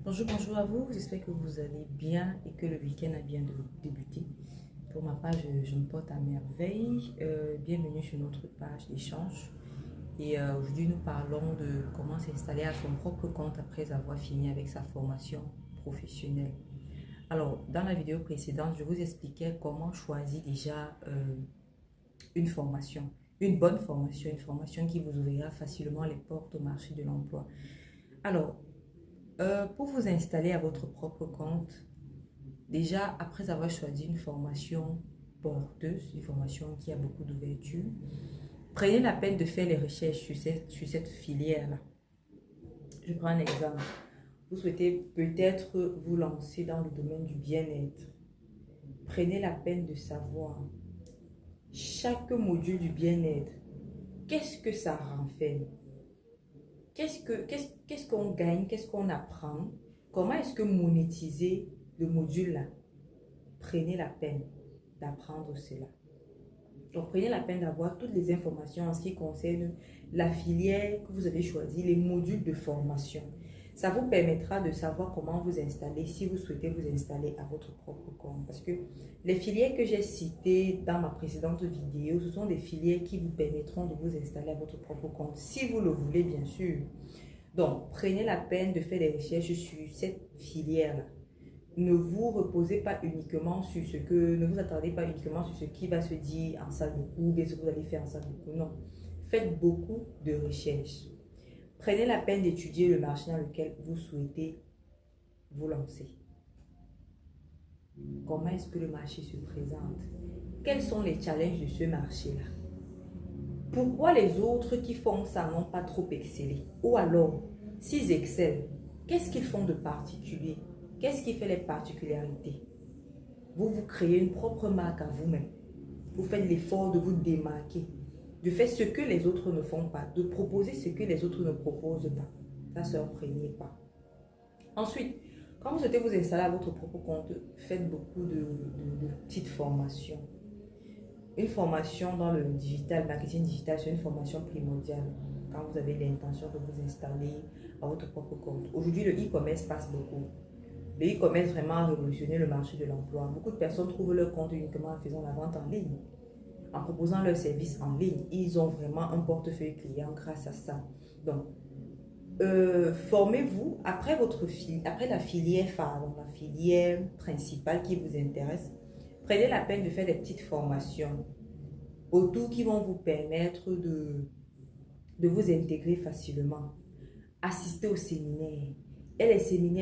Bonjour à vous, j'espère que vous allez bien et que le week-end a bien débuté. Pour ma part, je me porte à merveille. Bienvenue sur notre page d'échange. Et aujourd'hui, nous parlons de comment s'installer à son propre compte après avoir fini avec sa formation professionnelle. Alors, dans la vidéo précédente, je vous expliquais comment choisir déjà une formation, une bonne formation, une formation qui vous ouvrira facilement les portes au marché de l'emploi. Alors, pour vous installer à votre propre compte, déjà après avoir choisi une formation porteuse, une formation qui a beaucoup d'ouverture, prenez la peine de faire les recherches sur cette filière-là. Je prends un exemple. Vous souhaitez peut-être vous lancer dans le domaine du bien-être. Prenez la peine de savoir chaque module du bien-être. Qu'est-ce que ça renferme? Qu'est-ce qu'on gagne? Qu'est-ce qu'on apprend? Comment est-ce que monétiser le module-là? Prenez la peine d'apprendre cela. Donc, prenez la peine d'avoir toutes les informations en ce qui concerne la filière que vous avez choisie, les modules de formation. Ça vous permettra de savoir comment vous installer si vous souhaitez vous installer à votre propre compte. Parce que les filières que j'ai citées dans ma précédente vidéo, ce sont des filières qui vous permettront de vous installer à votre propre compte, si vous le voulez bien sûr. Donc, prenez la peine de faire des recherches sur cette filière-là. Ne vous reposez pas uniquement sur ne vous attardez pas uniquement sur ce qui va se dire en salle de cours, bien ce que vous allez faire en salle de cours. Non. Faites beaucoup de recherches. Prenez la peine d'étudier le marché dans lequel vous souhaitez vous lancer. Comment est-ce que le marché se présente? Quels sont les challenges de ce marché-là? Pourquoi les autres qui font ça n'ont pas trop excellé? Ou alors, s'ils excellent, qu'est-ce qu'ils font de particulier? Qu'est-ce qui fait les particularités? Vous créez une propre marque à vous-même. Vous faites l'effort de vous démarquer, de faire ce que les autres ne font pas, de proposer ce que les autres ne proposent pas. Ça, c'est un premier pas. Ensuite, quand vous souhaitez vous installer à votre propre compte, faites beaucoup de petites formations. Une formation dans le digital, marketing digital, c'est une formation primordiale quand vous avez l'intention de vous installer à votre propre compte. Aujourd'hui, le e-commerce passe beaucoup. Le e-commerce vraiment a révolutionné le marché de l'emploi. Beaucoup de personnes trouvent leur compte uniquement en faisant la vente en ligne, en proposant leurs services en ligne. Ils ont vraiment un portefeuille client grâce à ça. Donc, formez-vous après la filière phare, la filière principale qui vous intéresse. Prenez la peine de faire des petites formations autour qui vont vous permettre de vous intégrer facilement. Assistez aux séminaires. Et les séminaires